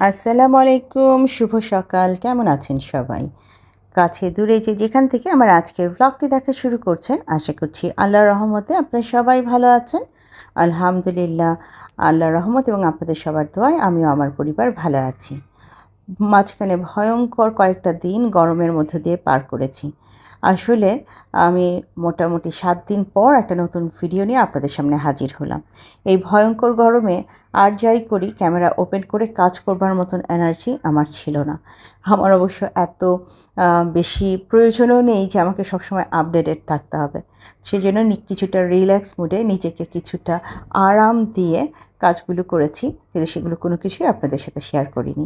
আসসালামু আলাইকুম, শুভ সকাল। কেমন আছেন সবাই? কাছে দূরে যে যেখান থেকে আমার আজকের ভ্লগটি দেখা শুরু করছেন, আশা করছি আল্লাহর রহমতে আপনারা সবাই ভালো আছেন। আলহামদুলিল্লাহ, আল্লাহর রহমত এবং আপনাদের সবার দোয়ায় আমিও আমার পরিবার ভালো আছি। মাঝখানে ভয়ংকর কয়েকটা দিন গরমের মধ্য দিয়ে পার করেছি। আসলে আমি মোটামুটি ৭ দিন পর একটা নতুন ভিডিও নিয়ে আপনাদের সামনে হাজির হলাম। এই ভয়ংকর গরমে আর যাই করি ক্যামেরা ওপেন করে কাজ করবার মতন এনার্জি আমার ছিল না। আমার অবশ্য এত বেশি প্রয়োজনও নেই যে আমাকে সবসময় আপডেটেড থাকতে হবে। সেজন্য কিছুটা রিল্যাক্স মুডে নিজেকে কিছুটা আরাম দিয়ে কাজগুলো করেছি, কিন্তু সেগুলো কোনো কিছুই আপনাদের সাথে শেয়ার করিনি।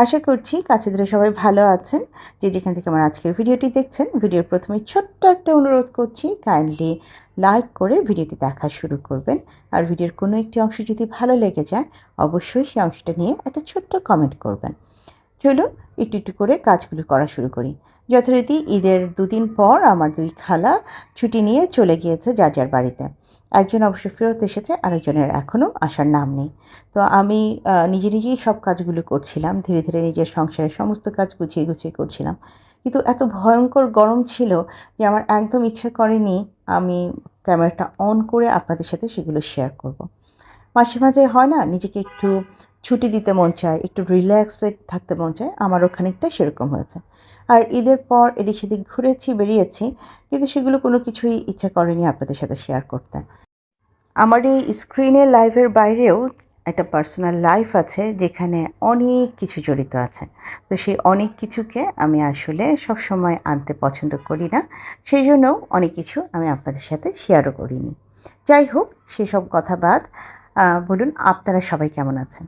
আশা করছি কাছে দূরে সবাই ভালো আছেন। যে যেখান থেকে আমার আজকের ভিডিওটি দেখছেন, ভিডিওর প্রথমে ছোট্ট একটা অনুরোধ করছি, কাইন্ডলি লাইক করে ভিডিওটি দেখা শুরু করবেন। আর ভিডিওর কোনো একটি অংশ যদি ভালো লেগে যায়, অবশ্যই সেই অংশটা নিয়ে একটা ছোট্ট কমেন্ট করবেন। চলুন একটু একটু করে কাজগুলো করা শুরু করি। যথারীতি ঈদের ২ দিন পর আমার ২ খালা ছুটি নিয়ে চলে গিয়েছে যার যার বাড়িতে। একজন অবশ্য ফেরত এসেছে, আরেকজনের এখনও আসার নাম নেই। তো আমি নিজেই সব কাজগুলো করছিলাম। ধীরে ধীরে নিজের সংসারের সমস্ত কাজ গুছিয়ে গুছিয়ে করছিলাম। কিন্তু এত ভয়ংকর গরম ছিল যে আমার একদম ইচ্ছা করেনি আমি ক্যামেরাটা অন করে আপনাদের সাথে সেগুলো শেয়ার করব। মাঝে মাঝে হয় না, নিজেকে একটু ছুটি দিতে মন চায়, একটু রিল্যাক্সে থাকতে মন চায়। আমারও খানিকটা সেরকম হয়েছে। আর ঈদের পর এদিক সেদিক ঘুরেছি, বেরিয়েছি, কিন্তু সেগুলো কোনো কিছুই ইচ্ছা করেনি আপনাদের সাথে শেয়ার করতে। আমার এই স্ক্রিনের লাইফের বাইরেও একটা পার্সোনাল লাইফ আছে যেখানে অনেক কিছু জড়িত আছে। তো সেই অনেক কিছুকে আমি আসলে সবসময় আনতে পছন্দ করি না। সেই জন্যও অনেক কিছু আমি আপনাদের সাথে শেয়ারও করিনি। যাই হোক, সেসব কথা বাদ। বলুন আপনারা সবাই কেমন আছেন?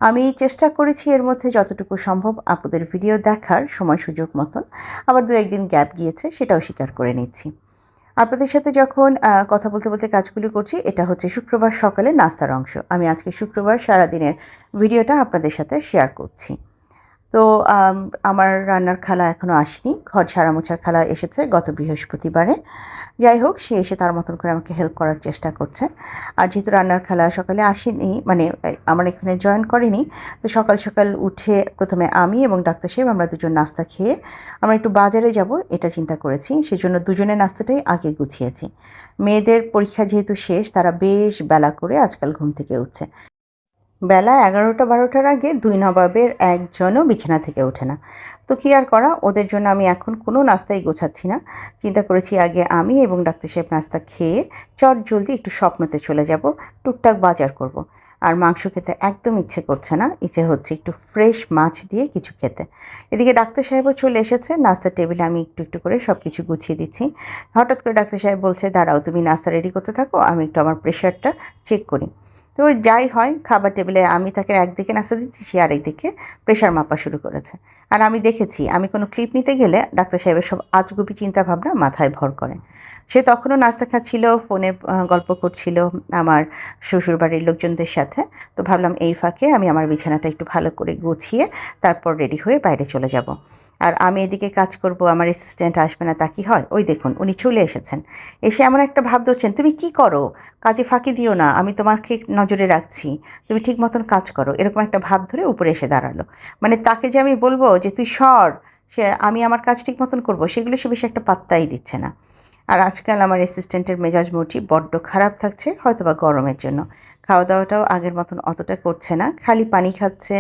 আমি চেষ্টা করেছি এর মধ্যে যতটুকু সম্ভব আপুদের ভিডিও দেখার সময় সুযোগ মতন। আবার ২-১ দিন গ্যাপ গিয়েছে, সেটাও স্বীকার করে নিচ্ছি। আপনাদের সাথে যখন কথা বলতে বলতে কাজগুলো করছি, এটা হচ্ছে শুক্রবার সকালে নাস্তার অংশ। আমি আজকে শুক্রবার সারাদিনের ভিডিওটা আপনাদের সাথে শেয়ার করছি। তো আম আমার রান্নার খালা এখনও আসেনি। ঘর ঝাড়া মোছার খালা এসেছে গত বৃহস্পতিবারে। যাই হোক, সে এসে তার মতন করে আমাকে হেল্প করার চেষ্টা করছে। আর যেহেতু রান্নার খালা সকালে আসেনি, মানে আমার এখানে জয়েন করেনি, তো সকাল সকাল উঠে ১ম এ আমি এবং ডাক্তার সাহেব আমরা দুজন নাস্তা খেয়ে আমরা একটু বাজারে যাব এটা চিন্তা করেছি। সেজন্য দুজনের নাস্তাটাই আগে গুছিয়েছি। মেয়েদের পরীক্ষা যেহেতু শেষ, তারা বেশ বেলা করে আজকাল ঘুম থেকে উঠছে। বেলা ১১টা-১২টার আগে ২ নবাবের একজনও বিছানা থেকে ওঠে না। তো কী আর করা, ওদের জন্য আমি এখন কোনো নাস্তাই গোছাচ্ছি না। চিন্তা করেছি আগে আমি এবং ডাক্তার সাহেব নাস্তা খেয়ে চটজলদি একটু স্বপ্নতে চলে যাব, টুকটাক বাজার করব। আর মাংস খেতে একদম ইচ্ছে করছে না, ইচ্ছে হচ্ছে একটু ফ্রেশ মাছ দিয়ে কিছু খেতে। এদিকে ডাক্তার সাহেবও চলে এসেছে, নাস্তার টেবিলে আমি একটু একটু করে সব কিছু গুছিয়ে দিচ্ছি। হঠাৎ করে ডাক্তার সাহেব বলছে, দাঁড়াও তুমি নাস্তা রেডি করতে থাকো, আমি একটু আমার প্রেশারটা চেক করি। তো যাই হয়, খাবার টেবিলে আমি তাকে একদিকে নাস্তা দিচ্ছি, সে আরেকদিকে প্রেশার মাপা শুরু করেছে। আর আমি দেখেছি আমি কোনো ক্লিপ নিতে গেলে ডাক্তার সাহেবের সব আজগুবি চিন্তাভাবনা মাথায় ভর করে। সে তখনও নাস্তা খাচ্ছিল, ফোনে গল্প করছিল আমার শ্বশুরবাড়ির লোকজনদের সাথে। তো ভাবলাম এই ফাঁকে আমি আমার বিছানাটা একটু ভালো করে গুছিয়ে তারপর রেডি হয়ে বাইরে চলে যাব। আর আমি এদিকে কাজ করব, আমার অ্যাসিস্ট্যান্ট আসবে না তা কি হয়? ওই দেখুন উনি চলে এসেছেন। এসে এমন একটা ভাব ধরছেন, তুমি কি করো? কাজে ফাঁকি দিও না, আমি তোমাকে নজরে রাখছি, তুমি ঠিক মতন কাজ করো, এরকম একটা ভাব ধরে উপরে এসে দাঁড়ালো। মানে তাকে যে আমি বলবো যে তুই সর, সে আমি আমার কাজ ঠিক মতন করবো, সেগুলো সে বেশি একটা পাত্তাই দিচ্ছে না। আর আজকাল আমার অ্যাসিস্ট্যান্টের মেজাজ মুডটি বড্ড খারাপ থাকছে, হয়তোবা গরমের জন্য। খাওয়া দাওয়াটাও আগের মতন অতটা করছে না, খালি পানি খাচ্ছে,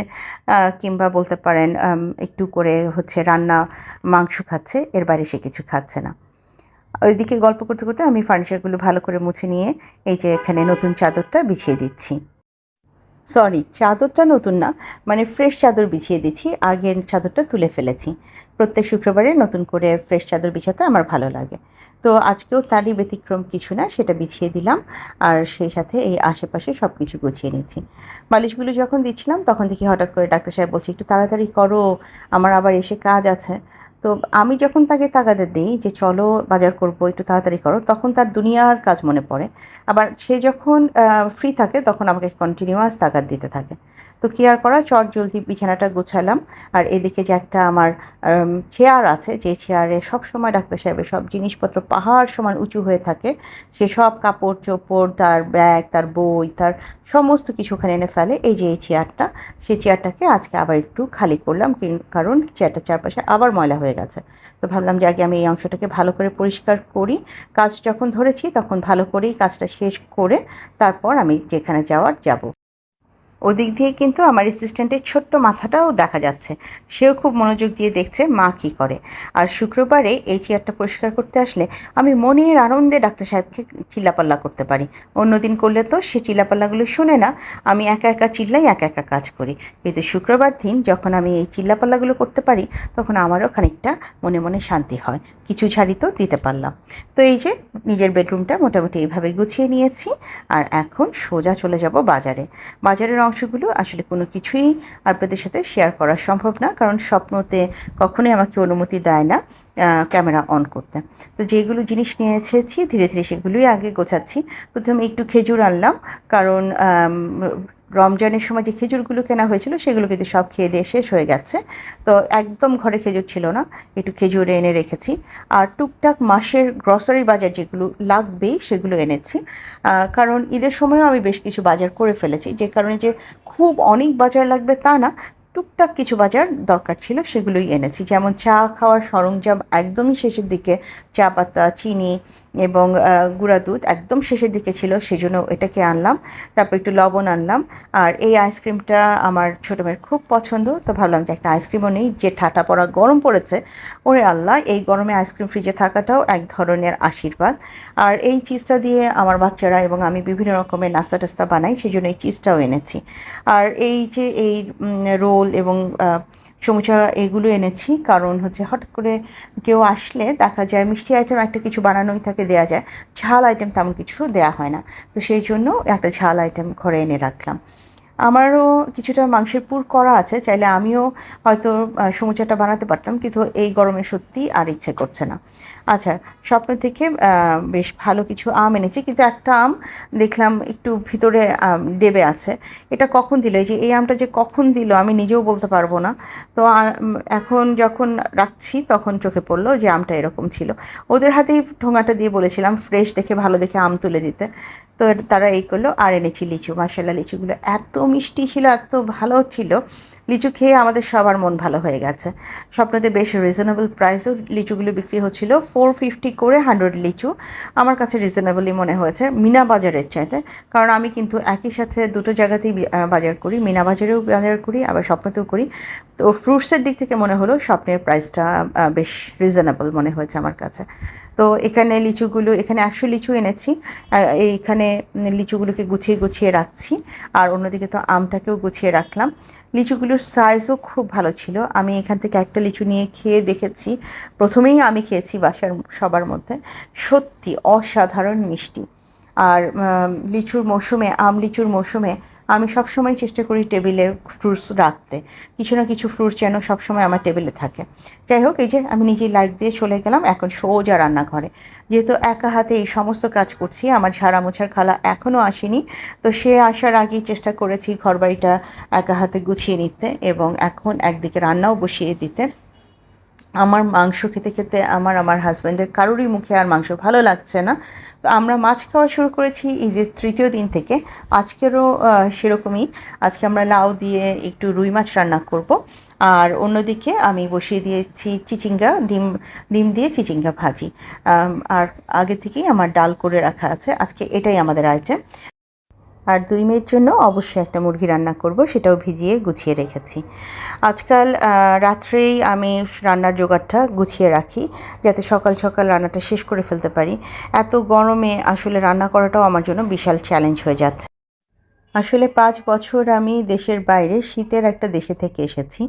কিংবা বলতে পারেন একটু করে হচ্ছে রান্না মাংস খাচ্ছে, এর বাইরে সে কিছু খাচ্ছে না। ওইদিকে গল্প করতে করতে আমি ফার্নিচারগুলো ভালো করে মুছে নিয়ে এই যে এখানে নতুন চাদরটা বিছিয়ে দিচ্ছি। সরি, চাদরটা নতুন না, মানে ফ্রেশ চাদর বিছিয়ে দিচ্ছি। আগের চাদরটা তুলে ফেলেছি। প্রত্যেক শুক্রবারে নতুন করে ফ্রেশ চাদর বিছাতে আমার ভালো লাগে। তো আজকেও তারই ব্যতিক্রম কিছু না, সেটা বিছিয়ে দিলাম। আর সেই সাথে এই আশেপাশে সব কিছু গুছিয়ে নিচ্ছি। বালিশগুলো যখন দিচ্ছিলাম তখন দেখি হঠাৎ করে ডাক্তার সাহেব বলছে, একটু তাড়াতাড়ি করো, আমার আবার এসে কাজ আছে। তো আমি যখন তাকে তাগাদা দিই যে চলো বাজার করবো, একটু তাড়াতাড়ি করো, তখন তার দুনিয়ার কাজ মনে পড়ে। আবার সে যখন ফ্রি থাকে তখন আমাকে কন্টিনিউয়াস তাগাদ দিতে থাকে। তো কি আর করা, চট জলদি বিছানাটা গোছালাম। আর এদিকে যে একটা আমার চেয়ার আছে, যে চেয়ারে সবসময় ডাক্তার সাহেবের সব জিনিসপত্র পাহাড় সমান উঁচু হয়ে থাকে, সে সব কাপড় চোপড়, তার ব্যাগ, তার বই, তার সমস্ত কিছু ওখানে এনে ফেলে। এই যে এই চেয়ারটা, সেই চেয়ারটাকে আজকে আবার একটু খালি করলাম, কারণ চেয়ারটার চারপাশে আবার ময়লা হয়ে গেছে। তো ভাবলাম যে আগে আমি এই অংশটাকে ভালো করে পরিষ্কার করি, কাজ যখন ধরেছি তখন ভালো করেই কাজটা শেষ করে তারপর আমি যেখানে যাওয়ার যাব। ওদিক দিয়ে কিন্তু আমার অ্যাসিস্ট্যান্টের ছোট্ট মাথাটাও দেখা যাচ্ছে, সেও খুব মনোযোগ দিয়ে দেখছে মা কী করে। আর শুক্রবারে এই চেয়ারটা পরিষ্কার করতে আসলে আমি মনের আনন্দে ডাক্তার সাহেবকে চিল্লাপাল্লা করতে পারি। অন্যদিন করলে তো সে চিল্লাপাল্লাগুলো শোনে না, আমি একা একা চিল্লাই, একা একা কাজ করি। কিন্তু শুক্রবার দিন যখন আমি এই চিল্লাপাল্লাগুলো করতে পারি, তখন আমারও খানিকটা মনে মনে শান্তি হয়, কিছু ঝাড়ি তো দিতে পারলাম। তো এই যে নিজের বেডরুমটা মোটামুটি এইভাবে গুছিয়ে নিয়েছি। আর এখন সোজা চলে যাব বাজারে। বাজারের অংশগুলো আসলে কোনো কিছুই আপনাদের সাথে শেয়ার করা সম্ভব না, কারণ স্বপ্নতে কখনোই আমাকে অনুমতি দেয় না ক্যামেরা অন করতে। তো যেগুলো জিনিস নিয়ে এসেছি ধীরে ধীরে সেগুলোই আগে গোছাচ্ছি। প্রথমে একটু খেজুর আনলাম, কারণ রমজানের সময় যে খেজুরগুলো কেনা হয়েছিল সেগুলো কিন্তু সব খেয়ে দিয়ে শেষ হয়ে গেছে। তো একদম ঘরে খেজুর ছিল না, একটু খেজুর এনে রেখেছি। আর টুকটাক মাসের গ্রসারি বাজার যেগুলো লাগবেই সেগুলো এনেছি, কারণ ঈদের সময়ও আমি বেশ কিছু বাজার করে ফেলেছি, যে কারণে যে খুব অনেক বাজার লাগবে তা না, টুকটাক কিছু বাজার দরকার ছিল সেগুলোই এনেছি। যেমন চা খাওয়ার সরঞ্জাম একদমই শেষের দিকে, চা পাতা, চিনি এবং গুঁড়া দুধ একদম শেষের দিকে ছিল, সেজন্য এটাকে আনলাম। তারপর একটু লবণ আনলাম। আর এই আইসক্রিমটা আমার ছোটো মেয়ের খুব পছন্দ, তো ভাবলাম যে একটা আইসক্রিমও নেই, যে ঠাটা পড়া গরম পড়েছে, ওরে আল্লাহ, এই গরমে আইসক্রিম ফ্রিজে থাকাটাও এক ধরনের আশীর্বাদ। আর এই চিজটা দিয়ে আমার বাচ্চারা এবং আমি বিভিন্ন রকমের নাস্তা টাস্তা বানাই, সেই জন্য এই চিজটাও এনেছি। আর এই যে এই রোল এবং সমুচা এগুলো এনেছি, কারণ হচ্ছে হঠাৎ করে কেউ আসলে দেখা যায় মিষ্টি আইটেম একটা কিছু বানানোই থাকে, দেওয়া যায়, ঝাল আইটেম তেমন কিছু দেওয়া হয় না। তো সেই জন্য একটা ঝাল আইটেম ঘরে এনে রাখলাম। আমারও কিছুটা মাংসের পুর করা আছে, চাইলে আমিও হয়তো সমুচাটা বানাতে পারতাম, কিন্তু এই গরমে সত্যি আর ইচ্ছে করছে না। আচ্ছা, স্বপ্ন থেকে বেশ ভালো কিছু আম এনেছি, কিন্তু একটা আম দেখলাম একটু ভিতরে ডেবে আছে। এটা কখন দিল, এই যে এই আমটা যে কখন দিল আমি নিজেও বলতে পারবো না। তো এখন যখন রাখছি তখন চোখে পড়লো যে আমটা এরকম ছিল। ওদের হাতেই ঠোঙাটা দিয়ে বলেছিলাম ফ্রেশ দেখে ভালো দেখে আম তুলে দিতে, তো তারা এই করলো। আর এনেছি লিচু, মাশাআল্লাহ লিচুগুলো এত মিষ্টি ছিল, এত ভালো ছিল। লিচু খেয়ে আমাদের সবার মন ভালো হয়ে গেছে। স্বপ্নতে বেশ রিজনেবল প্রাইসেও লিচুগুলো বিক্রি হচ্ছিল, 450 করে 100 লিচু। আমার কাছে রিজনেবলই মনে হয়েছে মিনা বাজারের চাইতে, কারণ আমি কিন্তু একই সাথে দুটো জায়গাতেই বাজার করি, মিনা বাজারেও বাজার করি আবার স্বপ্নতেও করি। তো ফ্রুটসের দিক থেকে মনে হলো স্বপ্নের প্রাইসটা বেশ রিজনেবল মনে হয়েছে আমার কাছে। তো এখানে লিচুগুলো, এখানে 100 লিচু এনেছি, এইখানে লিচুগুলোকে গুছিয়ে গুছিয়ে রাখছি। আর অন্যদিকে তো আমটাকেও গুছিয়ে রাখলাম। লিচুগুলোর সাইজও খুব ভালো ছিল। আমি এখান থেকে একটা লিচু নিয়ে খেয়ে দেখেছি, প্রথমেই আমি খেয়েছি বাসার সবার মধ্যে, সত্যি অসাধারণ মিষ্টি। আর লিচুর মৌসুমে, আম লিচুর মৌসুমে আমি সবসময় চেষ্টা করি টেবিলে ফ্রুটস রাখতে, কিছু না কিছু ফ্রুটস যেন সবসময় আমার টেবিলে থাকে। যাই হোক, এই যে আমি নিজেই লাইট দিয়ে চলে গেলাম এখন সোজা রান্নাঘরে। যেহেতু একা হাতে এই সমস্ত কাজ করছি, আমার ঝাড়া মোছার খালা এখনও আসেনি, তো সে আসার আগেই চেষ্টা করেছি ঘরবাড়িটা একা হাতে গুছিয়ে নিতে এবং এখন একদিকে রান্নাও বসিয়ে দিতে। আমার মাংস খেতে খেতে আমার হাজব্যান্ডের কারোরই মুখে আর মাংস ভালো লাগছে না। তো আমরা মাছ খাওয়া শুরু করেছি ঈদের তৃতীয় দিন থেকে। আজকেরও সেরকমই, আজকে আমরা লাউ দিয়ে একটু রুই মাছ রান্না করব। আর অন্যদিকে আমি বসিয়ে দিয়েছি চিচিঙ্গা, ডিম ডিম দিয়ে চিচিঙ্গা ভাজি। আর আগে থেকেই আমার ডাল করে রাখা আছে, আজকে এটাই আমাদের আইটেম। আর 2 মেয়ের জন্য অবশ্যই একটা মুরগি রান্না করব, সেটাও ভিজিয়ে গুছিয়ে রেখেছি। আজকাল রাত্রেই আমি রান্নার জোগাড়টা গুছিয়ে রাখি, যাতে সকাল সকাল রান্নাটা শেষ করে ফেলতে পারি। এত গরমে আসলে রান্না করাটাও আমার জন্য বিশাল চ্যালেঞ্জ হয়ে যাচ্ছে। আসলে 5 বছর আমি দেশের বাইরে শীতের একটা দেশে থেকে এসেছি।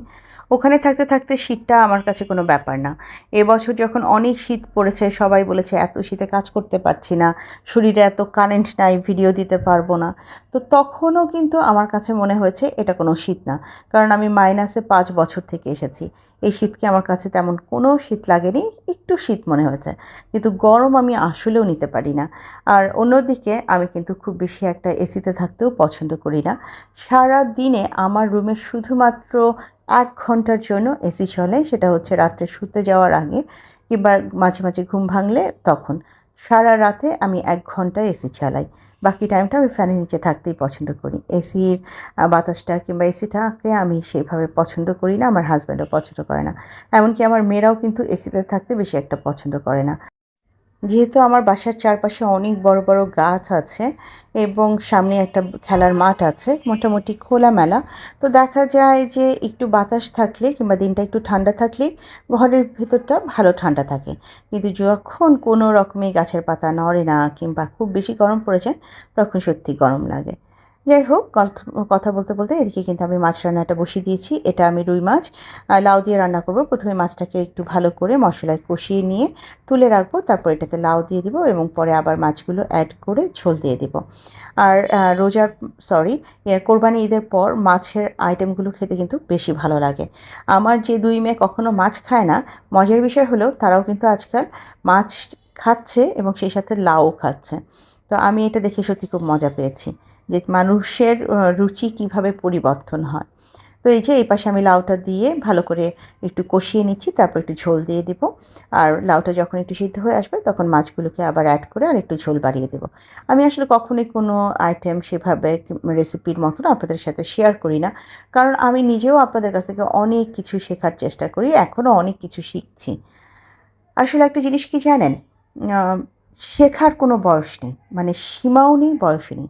ওখানে থাকতে থাকতে শীতটা আমার কাছে কোনো ব্যাপার না। এবছর যখন অনেক শীত পড়েছে, সবাই বলেছে এত শীতে কাজ করতে পারছি না, শরীরে এত কারেন্ট নাই, ভিডিও দিতে পারবো না। তো তখনও কিন্তু আমার কাছে মনে হয়েছে এটা কোনো শীত না, কারণ আমি -5 বছর থেকে এসেছি। এই শীতকে আমার কাছে তেমন কোনো শীত লাগেনি, একটু শীত মনে হয়েছে, কিন্তু গরম আমি আসলেও নিতে পারি না। আর অন্যদিকে আমি কিন্তু খুব বেশি একটা এসিতে থাকতেও পছন্দ করি না। সারা দিনে আমার রুমে শুধুমাত্র 1 ঘন্টার জন্য এসি চলে, সেটা হচ্ছে রাত্রে শুতে যাওয়ার আগে কিংবা মাঝে মাঝে ঘুম ভাঙলে তখন। সারা রাতে আমি 1 ঘন্টা এসি চালাই, বাকি টাইমটা আমি ফ্যানের নিচে থাকতেই পছন্দ করি। এসির বাতাসটা কিংবা এসিটাকে আমি সেভাবে পছন্দ করি না, আমার হাজব্যান্ডও পছন্দ করে না। এমনকি আমার মেয়েরাও কিন্তু এসিতে থাকতে বেশি একটা পছন্দ করে না। যেহেতু আমার বাসার চারপাশে অনেক বড় বড় গাছ আছে এবং সামনে একটা খেলার মাঠ আছে, মোটামুটি খোলামেলা, তো দেখা যায় যে একটু বাতাস থাকলে কিংবা দিনটা একটু ঠান্ডা থাকলে ঘরের ভেতরটা ভালো ঠান্ডা থাকে। কিন্তু যখন কোনো রকমে গাছের পাতা নড়ে না কিংবা খুব বেশি গরম পড়ে যায়, তখন সত্যি গরম লাগে। যাই হোক, কথা বলতে বলতে এদিকে কিন্তু আমি মাছ রান্নাটা বসিয়ে দিয়েছি। এটা আমি রুই মাছ লাউ দিয়ে রান্না করব। প্রথমে মাছটাকে একটু ভালো করে মশলায় কষিয়ে নিয়ে তুলে রাখবো, তারপর এটাতে লাউ দিয়ে দিব এবং পরে আবার মাছগুলো অ্যাড করে ঝোল দিয়ে দিব। আর রোজার সরি কোরবানি ঈদের পর মাছের আইটেমগুলো খেতে কিন্তু বেশি ভালো লাগে। আমার যে 2 মেয়ে কখনো মাছ খায় না, মজার বিষয় হলো তারাও কিন্তু আজকাল মাছ খাচ্ছে এবং সেই সাথে লাউও খাচ্ছে। তো আমি এটা দেখে সত্যি খুব মজা পেয়েছি যে মানুষের রুচি কীভাবে পরিবর্তন হয়। তো এই যে এই পাশে আমি লাউটা দিয়ে ভালো করে একটু কষিয়ে নিচ্ছি, তারপর একটু ঝোল দিয়ে দিব। আর লাউটা যখন একটু সিদ্ধ হয়ে আসবে তখন মাছগুলোকে আবার অ্যাড করে আর একটু ঝোল বাড়িয়ে দেব। আমি আসলে কখনোই কোনো আইটেম সেভাবে রেসিপির মতন আপনাদের সাথে শেয়ার করি না, কারণ আমি নিজেও আপনাদের কাছ থেকে অনেক কিছু শেখার চেষ্টা করি, এখনও অনেক কিছু শিখছি। আসলে একটা জিনিস কি জানেন? আ শেখার কোনো বয়স নেই। মানে সীমাও নেই, বয়সও নেই।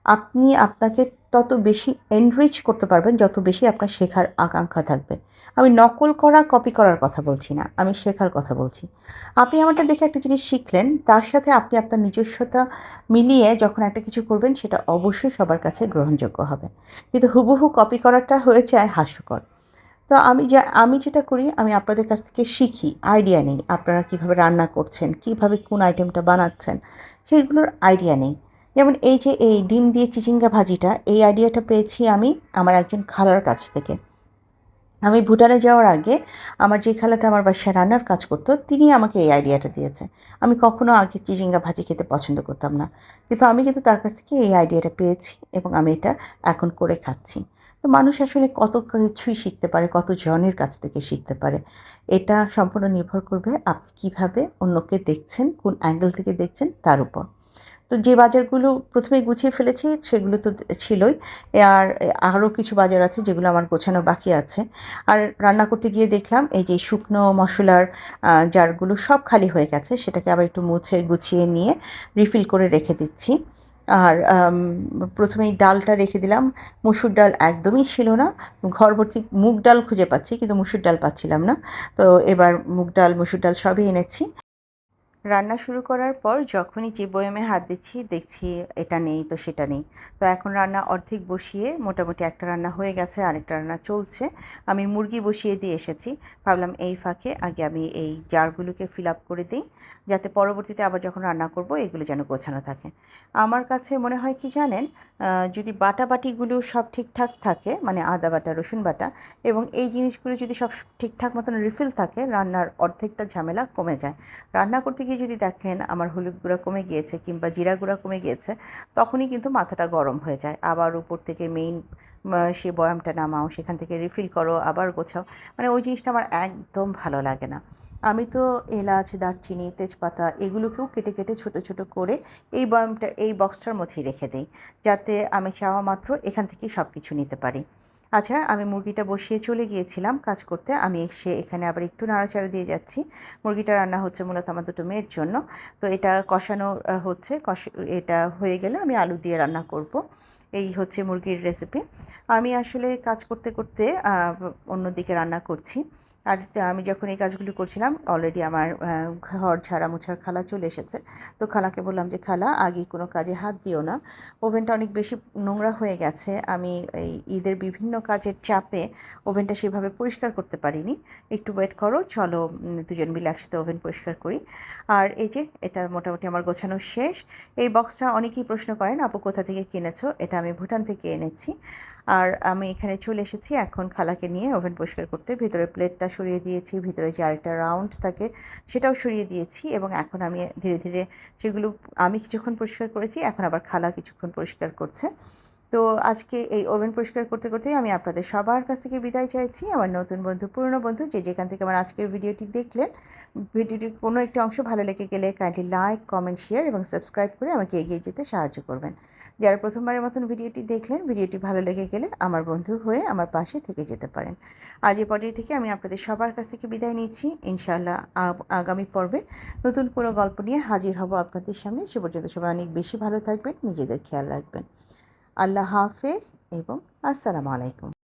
আপনি আপনাকে তত বেশি এনরিচ করতে পারবেন, যত বেশি আপনার শেখার আকাঙ্ক্ষা থাকবে। আমি নকল করা, কপি করার কথা বলছি না। আমি শেখার কথা বলছি। আপনি আমারটা দেখে একটা জিনিস শিখলেন, তার সাথে আপনি আপনার নিজস্বতা মিলিয়ে যখন একটা কিছু করবেন, সেটা অবশ্যই সবার কাছে গ্রহণযোগ্য হবে। কিন্তু হুবহু কপি করাটা হয়ে যায় হাস্যকর। তো আমি যেটা করি, আমি আপনাদের কাছ থেকে শিখি, আইডিয়া নেই। আপনারা কীভাবে রান্না করছেন, কীভাবে কোন আইটেমটা বানাচ্ছেন, সেগুলোর আইডিয়া নেই। যেমন এই যে এই ডিম দিয়ে চিচিঙ্গা ভাজিটা, এই আইডিয়াটা পেয়েছি আমি আমার একজন খালার কাছ থেকে। আমি ভুটানে যাওয়ার আগে আমার যে খালাটা আমার বাসায় রান্নার কাজ করতো, তিনি আমাকে এই আইডিয়াটা দিয়েছে। আমি কখনো আগে চিচিঙ্গা ভাজি খেতে পছন্দ করতাম না। কিন্তু আমি কিন্তু তার কাছ থেকে এই আইডিয়াটা পেয়েছি এবং আমি এটা এখন করে খাচ্ছি। তো মানুষ আসলে কত কিছুই শিখতে পারে, কতজনের কাছ থেকে শিখতে পারে। এটা সম্পূর্ণ নির্ভর করবে আপনি কীভাবে অন্যকে দেখছেন, কোন অ্যাঙ্গেল থেকে দেখছেন তার উপর। তো যে বাজারগুলো ১ম এ গুছিয়ে ফেলেছি সেগুলো তো ছিলই। আর আরও কিছু বাজার আছে যেগুলো আমার গোছানো বাকি আছে। আর রান্না করতে গিয়ে দেখলাম এই যে শুকনো মসলার জারগুলো সব খালি হয়ে গেছে। সেটাকে আবার একটু মুছে গুছিয়ে নিয়ে রিফিল করে রেখে দিচ্ছি। আর ১ম এই ডালটা রেখে দিলাম। মসুর ডাল একদমই ছিল না। ঘর ভর্তি মুগ ডাল খুঁজে পাচ্ছি, কিন্তু মসুর ডাল পাচ্ছিলাম না। তো এবার মুগ ডাল, মসুর ডাল সবই এনেছি। রান্না শুরু করার পর যখনই যে বয়ামে হাত দিচ্ছি দেখছি এটা নেই তো সেটা নেই। তো এখন রান্না অর্ধেক বসিয়ে মোটামুটি একটা রান্না হয়ে গেছে, আরেকটা রান্না চলছে। আমি মুরগি বসিয়ে দিয়ে এসেছি। ভাবলাম এই ফাঁকে আগে আমি এই জারগুলোকে ফিল আপ করে দিই, যাতে পরবর্তীতে আবার যখন রান্না করব এগুলো যেন গোছানো থাকে। আমার কাছে মনে হয় কি জানেন, যদি বাটাবাটিগুলো সব ঠিকঠাক থাকে, মানে আদা বাটা, রসুন বাটা এবং এই জিনিসগুলো যদি সব ঠিকঠাক মতন রিফিল থাকে, রান্নার অর্ধেকটা ঝামেলা কমে যায়। রান্না করতে গিয়ে যদি দেখেন আমার হলুদ গুঁড়া কমে গিয়েছে কিংবা জিরা গুঁড়া কমে গিয়েছে, তখনই কিন্তু মাথাটা গরম হয়ে যায়। আবার উপর থেকে মেইন সে বয়ামটা নামাও, সেখান থেকে রিফিল করো, আবার গোছাও। মানে ওই জিনিসটা আমার একদম ভালো লাগে না। আমি তো এলাচ, দারচিনি, তেজপাতা এগুলোকেও কেটে কেটে ছোট ছোট করে এই বক্সটার মধ্যেই রেখে দিই, যাতে আমি চাওয়া মাত্র এখান থেকেই সব কিছু নিতে পারি। আচ্ছা, আমি মুরগিটা বসিয়ে চলে গিয়েছিলাম কাজ করতে। আমি এসে এখানে আবার একটু নাড়াচাড়া দিয়ে যাচ্ছি। মুরগিটা রান্না হচ্ছে মূলত আমার 2 মেয়ের জন্য। তো এটা কষানো হচ্ছে। এটা হয়ে গেলে আমি আলু দিয়ে রান্না করব। এই হচ্ছে মুরগির রেসিপি। আমি আসলে কাজ করতে করতে অন্যদিকে রান্না করছি। আর আমি যখন এই কাজগুলো করছিলাম অলরেডি আমার ঘর ঝাড়া মোছার খালা চলে এসেছে। তো খালাকে বললাম যে, "খালা, আগে কোনো কাজে হাত দিও না। ওভেনটা অনেক বেশি নোংরা হয়ে গেছে। আমি এই ঈদের বিভিন্ন কাজের চাপে ওভেনটা সেভাবে পরিষ্কার করতে পারিনি। একটু ওয়েট করো, চলো দুজন মিলে একসাথে ওভেন পরিষ্কার করি।" আর এই যে এটা মোটামুটি আমার গোছানো শেষ। এই বক্সটা অনেকেই প্রশ্ন করেন, "আপু কোথা থেকে কিনেছো?" এটা আমি ভুটান থেকে এনেছি। আর আমি এখানে চলে এসেছি এখন খালাকে নিয়ে ওভেন পরিষ্কার করতে। ভেতরের প্লেটটা সরিয়ে দিয়েছি, ভিতরে যে আরেকটা রাউন্ড থাকে সেটাও সরিয়ে দিয়েছি এবং এখন আমি ধীরে ধীরে সেগুলো আমি কিছুক্ষণ পরিষ্কার করেছি, এখন আবার খালা কিছুক্ষণ পরিষ্কার করছে। তো আজকে এই ওভেন পরিষ্কার করতে করতেই আমি আপনাদের সবার কাছ থেকে বিদায় চাইছি। আমার নতুন বন্ধু, পুরনো বন্ধু যে যেখান থেকে আমার আজকের ভিডিওটি দেখলেন, ভিডিওটির কোনো একটি অংশ ভালো লেগে গেলে কাইন্ডলি লাইক, কমেন্ট, শেয়ার এবং সাবস্ক্রাইব করে আমাকে এগিয়ে যেতে সাহায্য করবেন। যারা প্রথমবারের মতন ভিডিওটি দেখলেন, ভিডিওটি ভালো লেগে গেলে আমার বন্ধু হয়ে আমার পাশে থেকে যেতে পারেন। আজ এ পর্যায়ে থেকে আমি আপনাদের সবার কাছ থেকে বিদায় নিচ্ছি। ইনশাআল্লাহ আগামী পর্বে নতুন কোনো গল্প নিয়ে হাজির হব আপনাদের সামনে। সে পর্যন্ত সবাই অনেক বেশি ভালো থাকবেন, নিজেদের খেয়াল রাখবেন। আল্লাহ হাফেজ এবং আসসালামু আলাইকুম।